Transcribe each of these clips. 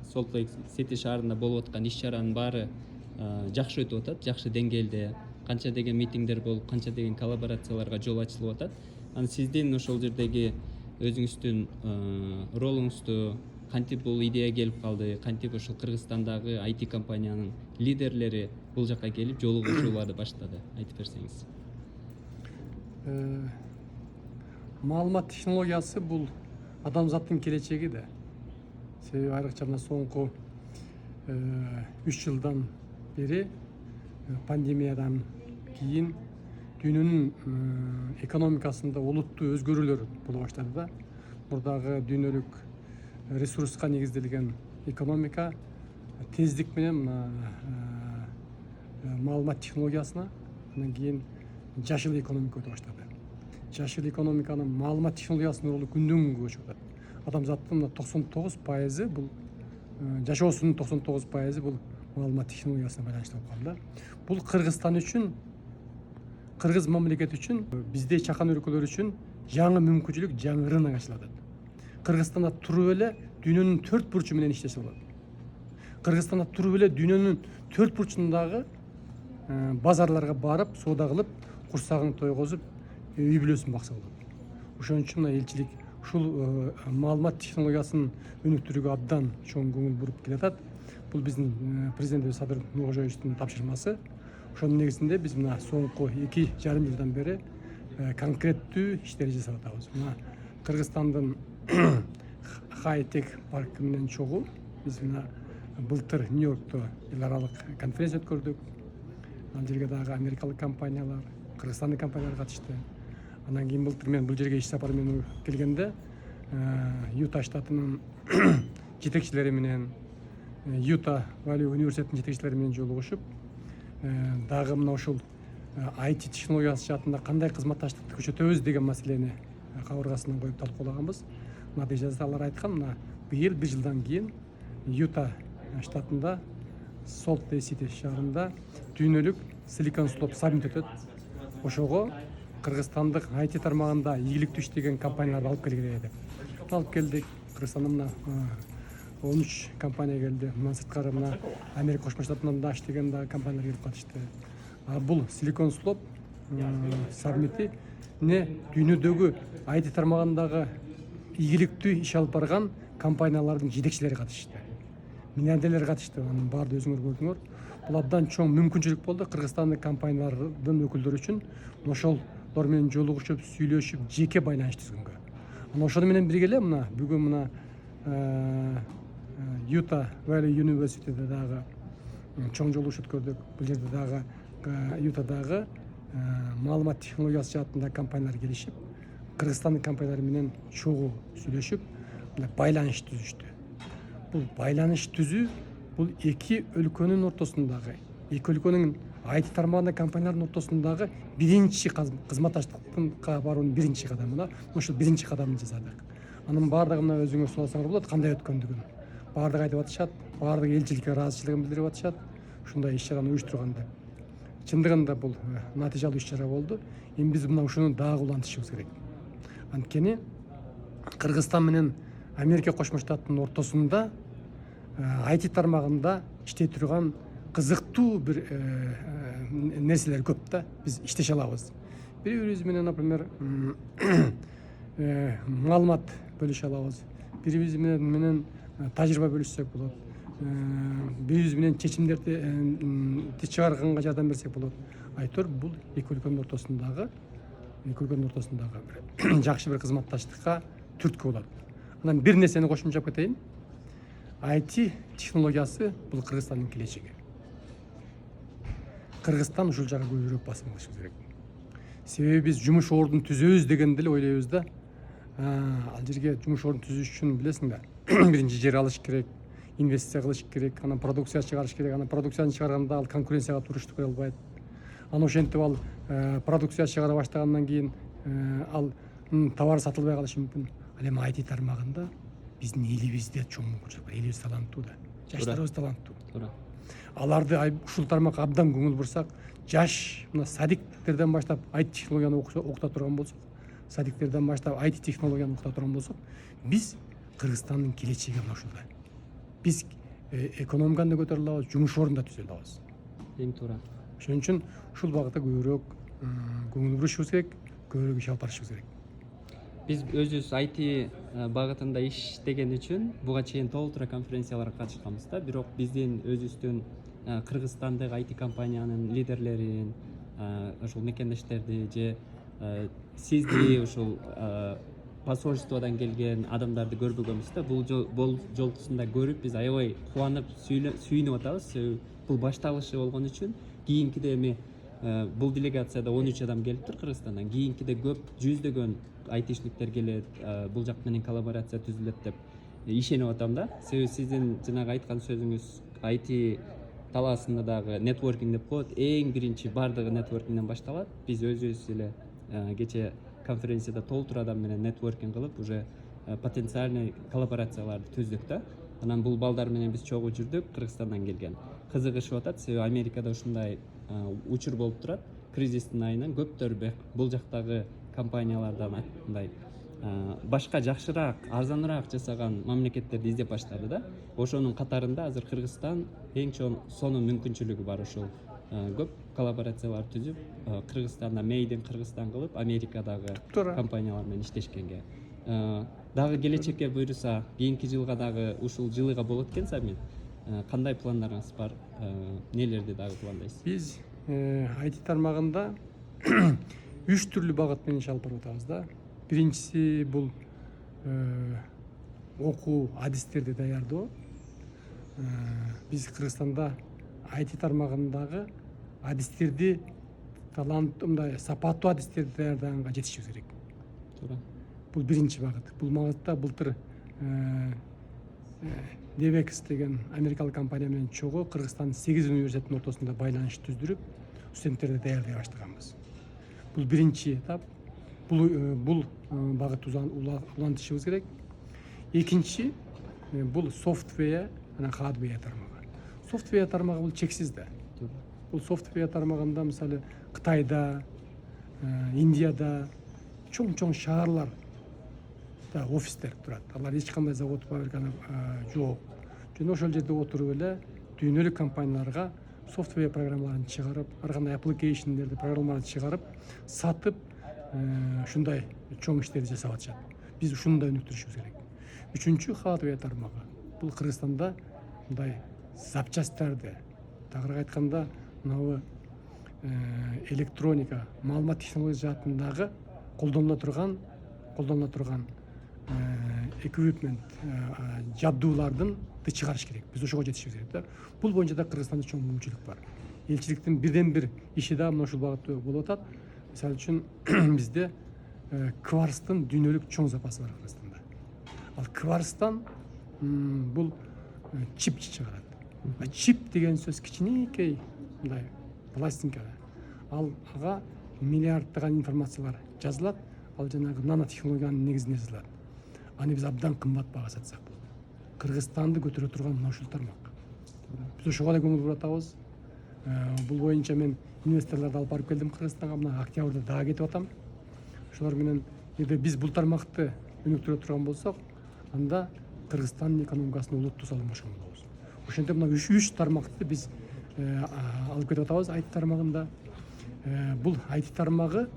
Солт Лейк Сити шаарында болуп аткан иш-чаранын баары жакшы өтүп атат, жакшы деңгээлде. Канча деген митингдер болуп, канча деген коллаборацияларга жол ачылып атат. Анан сиздин ошол жердеги өзүңүздүн ролуңузду, кантип бул идея келип калды, кантип ошол Кыргызстандагы IT компаниянын лидерлери бул жака келип жолугушууларды баштады, айтып берсеңиз. Маалымат технологиясы бул адамзаттын келечеги да. Себеби айрыкча мына соңку 3 жылдан бери пандемиядан кийин дүйнөнүн экономикасында олуттуу өзгөрүүлөр боло баштады да. Мурдагы дүйнөлүк ресурска негизделген экономика тездик менен маалымат технологиясына, андан кийин жашыл экономика өтө баштады. Жашыл экономиканын маалымат технологиясынын ролу күндөн күнгө өсүп атат. Адамзаттын 99% бул жашоосунун 99% бул маалымат технологиясына байланыштуу болуп калды. Бул Кыргызстан үчүн, кыргыз мамлекети үчүн, биздей чакан өлкөлөр үчүн жаңы мүмкүнчүлүк, жаңы рынок ачылып атат. Кыргызстанда туруп эле дүйнөнүн 4 бурчу менен иштесе болот. Кыргызстанда туруп эле дүйнөнүн 4 бурчундагы базарларга барып, соода кылып, курсагын тойгозуп, үй бүлөсүн бакса болот. Ошон үчүн мына элчилик ушул маалымат технологиясын өнүктүрүүгө абдан чоң көңүл буруп келатат. Бул биздин президентибиз Садыр Нуркожоевичтин тапшырмасы. Ошонун негизинде биз мына соңку 2,5 жылдан бери конкреттүү иштер жасап атабыз. Мына Кыргызстандын хай-тек паркы менен чогуу биз мына былтыр Нью-Йоркто эл аралык конференция өткөрдүк. Ал жерге дагы америкалык компаниялар, кыргызстандык компаниялар катышты. Андан кийин былтыр мен бул жерге иш сапар менен келгенде Юта штатынын жетекчилери менен, Юта Вали университетинин жетекчилери менен жолугушуп, дагы мына ушул IT технологиясы жаатында кандай кызматташтыкты күчөтөбүз деген маселени кабыргасына коюп талкуулаганбыз. Натыйжада алар айткан, мына быйыл 1 жылдан кийин Юта штатында Солт Лейк Сити шаарында дүйнөлүк Silicon Slope саммит өтөт. Ошого кыргызстандык IT тармагында ийгиликтүү иштеген компанияларды алып келгиле деп. Алып келдик. Кыргызстанда мына 13 компания келди. Мындан сырткары мына Америка Кошмо Штаттарында да иштеген компаниялар келип катышты. Бул Silicon Slope саммити дүйнөдөгү IT тармагындагы ийгиликтүү иш алып барган компаниялардын жетекчилери катышты. Миллиардерлер катышты. Анын баарды өзүңөр көрдүңөр. Бул абдан чоң мүмкүнчүлүк болду кыргызстандык компаниялардын өкүлдөрү үчүн. Ошолор менен жолугушуп, сүйлөшүп, жеке байланыш түзгөнгө. Анан ошону менен бирге эле мына бүгүн мына Юта Вали университетинде дагы чоң жолугуш өткөрдүк. Бул жерде дагы Ютадагы маалымат технологиясы жаатында компаниялар келишип, кыргызстандык компаниялар менен чогуу сүйлөшүп, байланыш түзүштү. Бул байланыш түзүү бул эки өлкөнүн ортосундагы, эки өлкөнүн IT тармагында компаниялардын ортосундагы биринчи кызматташтыкка баруунун биринчи кадамы. Ошол биринчи кадамды жасадык. Анын баардыгы мына өзүңөр сурасаңар болот, кандай өткөндүгүн. Баардыгы айтып атышат, баардыгы элчиликке ыраазычылыгын билдирип атышат. Ушундай иш-чараны уюштурган деп. Чындыгында бул натыйжалуу иш-чара болду. Эми биз мына ушуну дагы улантышыбыз керек. Анткени Кыргызстан менен Америка Кошмо Штаттарынын ортосунда IT тармагында иштей турган кызыктуу бир нерселер көп да. Биз иштеше алабыз. Бири-бирибиз менен, например, маалымат бөлүшө алабыз. Бири-бирибиз менен тажрыйба бөлүшсөк болот. Бири-бирибиз менен чечимдерди чыгарганга жардам берсек болот. Айтор бул эки өлкөнүн ортосундагы жакшы бир кызматташтыкка түрткү болот. Анан бир нерсени кошумчалап кетейин. IT технологиясы бул Кыргызстандын келечеги. Кыргызстан ушул жака көбүрөөк басым кылышы керек. Себеби биз жумуш ордун түзөбүз дегенде эле ойлойбуз да. Ал жерге жумуш ордун түзүш үчүн билесиң да, биринчи жер алыш керек, инвестиция кылыш керек, анан продукция чыгарыш керек, анан продукцияны чыгарганда ал конкуренцияга туруш туруй албайт. Анан ошентип ал продукция чыгара баштагандан кийин ал товар сатылбай калышы мүмкүн. Ал эми IT тармагында биздин элибизде чоң мүмкүнчүлүк бар. Элибиз таланттуу да. Жаштарыбыз таланттуу. Туура. Аларды ушул тармакка абдан көңүл бурсак, жаш мына садиктерден баштап IT технологияны окута турган болсок, садиктерден баштап IT технологияны окута турган болсок, биз Кыргызстандын келечеги мына ушулда. Биз экономиканы да көтөрө алабыз, жумуш орун да түзө алабыз. Эң туура. Ошон үчүн ушул багытта көбүрөөк көңүл бурушубуз керек, көбүрөөк иш алып барышыбыз керек. Биз өзүбүз IT багытында иштеген үчүн буга чейин толтура конференцияларга катышканбыз да. Бирок биздин өзүбүздүн Кыргызстандык IT компаниянын лидерлерин, ошол мекендештерди же сизди ушул посольстводон келген адамдарды көрбөгөнбүз да. Бул жолкусунда көрүп биз аябай кубанып сүйүнүп атабыз. Бул башталышы болгон үчүн кийинкиде эми бул делегацияда 13 адам келиптир Кыргызстандан. Кийинкиде көп жүздөгөн айтишниктер келет, бул жак менен коллаборация түзүлөт деп ишенип атам да. Себеби сиздин жанагы айткан сөзүңүз IT талаасында дагы нетворкинг деп коет. Эң биринчи бардыгы нетворкингден башталат. Биз өзүбүз эле кече конференцияда толтура адам менен нетворкинг кылып, уже потенциальный коллаборацияларды түздүк да. Анан бул балдар менен биз чогуу жүрдүк, Кыргызстандан келген. Кызыгышып атат, себеби Америкада ушундай учур болуп турат. Кризистин айынан көптөр бул жактагы компаниялардан мындай башка жакшыраак, арзаныраак жасаган мамлекеттерди издеп баштады да. Ошонун катарында азыр Кыргызстан эң чоң сонун мүмкүнчүлүгү бар. Ошол көп коллаборациялар түзүп, Кыргызстанда Made in Кыргызстан кылып, Америкадагы компаниялар менен иштешкенге. Дагы келечекке буйруса, кийинки жылга дагы ушул жылыга болот экен саммит. Кандай пландарыңыз бар? Нелерди дагы пландайсыз? Биз IT тармагында 3 түрлүү багыт менен иш алып барып атабыз да. Биринчиси бул окуу адистерди даярдоо. Биз Кыргызстанда IT тармагындагы адистерди мындай сапаттуу адистерди даярдаганга жетишибиз керек. Туура. Бул биринчи багыт. Бул багытта былтыр DevX деген америкалык компания менен чогуу Кыргызстандын 8 университетинин ортосунда байланыш түздүрүп, студенттерди даярдай баштаганбыз. Бул биринчи этап. Бул багыт улантышыбыз керек. Экинчи бул софтвер жана хардвер тармагы. Софтвер тармагы бул чексиз да. Бул софтвер тармагында мисалы Кытайда, Индияда чоң шаарлар да офистер турат. Алар эч кандай завод, фабриканы жок. Жөн ошол жерде отуруп эле дүйнөлүк компанияларга софтвер программаларын чыгарып, ар кандай application'дерди, программаларды чыгарып, сатып, ушундай чоң иштерди жасап атышат. Биз ушундай өнүктүрүшүбүз керек. Үчүнчү хардвер тармагы. Бул Кыргызстанда мындай запчасттарды, тагыраак айтканда, мынабу электроника, маалымат технология жаатындагы колдонула турган эквипмент, жабдуулардын чыгарыш керек. Биз ошого жетишибиз керек да. Бул боюнча да Кыргызстанда чоң мүмкүнчүлүк бар. Элчиликтин бирден бир иши да мына ушул багытта болуп атат. Мисалы үчүн бизде кварцтын дүйнөлүк чоң запасы бар Кыргызстанда. Ал кварцтан бул чип чыгарат. Чип деген сөз кичинекей мындай пластинка. Ага миллиарддаган информациялар жазылат. Ал жанагы нанотехнологиянын негизинде жазылат. Аны биз абдан кымбат бага сатсак болот. Кыргызстанды көтөрө турган мына ушул тармак. Биз ошого да көңүл буруп атабыз. Бул боюнча мен инвесторлорду алып барып келдим Кыргызстанга. Мына октябрда дагы кетип атам. Ошолор менен эгер биз бул тармакты өнүктүрө турган болсок, анда Кыргызстандын экономикасын улуттуу салымдашкан болобуз. Ошентип мына 3 тармакты биз алып кетип атабыз IT тармагында. Бул IT тармагы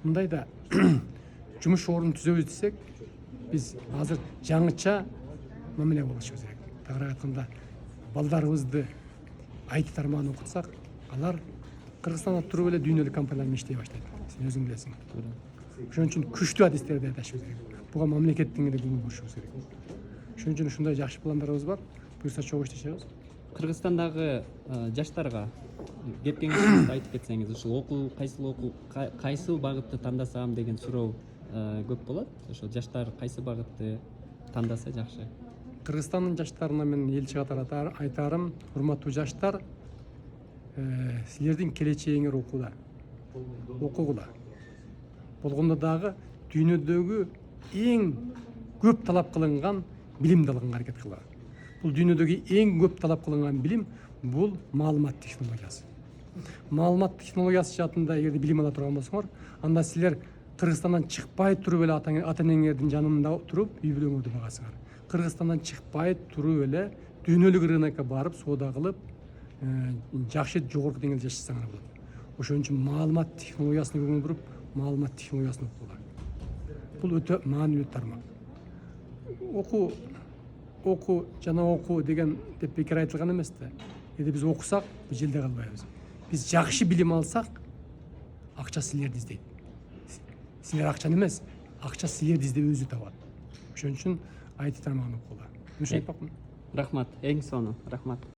мындай да жумуш орун түзөбүз десек, биз азыр жаңыча мамиле болушубуз керек. Тагыраак айтканда, балдарыбызды IT тармагын окутсак, алар Кыргызстанда туруп эле дүйнөлүк компаниялар менен иштей баштайт. Сен өзүң билесиң. Ошон үчүн күчтүү адистерди даярдашыбыз керек. Буга мамлекеттин эле көңүл бурушубуз керек. Ошон үчүн ушундай жакшы пландарыбыз бар. Буюрса чогуу иштешебиз. Кыргызстандагы жаштарга кеп кеңешиңизди айтып кетсеңиз, ушул кайсыл багытты тандасам деген суроо көп болот. Ошо жаштар кайсы багытты тандаса жакшы? Кыргызстандын жаштарына мен элчи катары айтарым, урматтуу жаштар, силердин келечегиңер окууда. Окугула. Болгондо дагы дүйнөдөгү эң көп талап кылынган билимди алганга аракет кылалы. Бул дүйнөдөгү эң көп талап кылынган билим бул маалымат технологиясы. Маалымат технологиясы жаатында эгерде билим ала турган болсоңор, анда силер Кыргызстандан чыкпай туруп эле ата энеңердин жанында туруп үй бүлөңөрдү багасыңар. Кыргызстандан чыкпай туруп эле дүйнөлүк рынокко барып соода кылып жакшы жогорку деңгээлде жашасаңар болот. Ошон үчүн маалымат технологиясына көңүл буруп, маалымат технологиясын окугула. Бул өтө маанилүү тармак. Окуу жана окуу деген деп бекер айтылган эмес да. Эгер биз окусак, биз жерде калбайбыз. Биз жакшы билим алсак, акча силерди издейт. Силер акчаны эмес, акча силерди издеп өзү табат. Ошон үчүн IT тармагын окугула. Ушинтип атпакмын. Рахмат, эң сонун рахмат.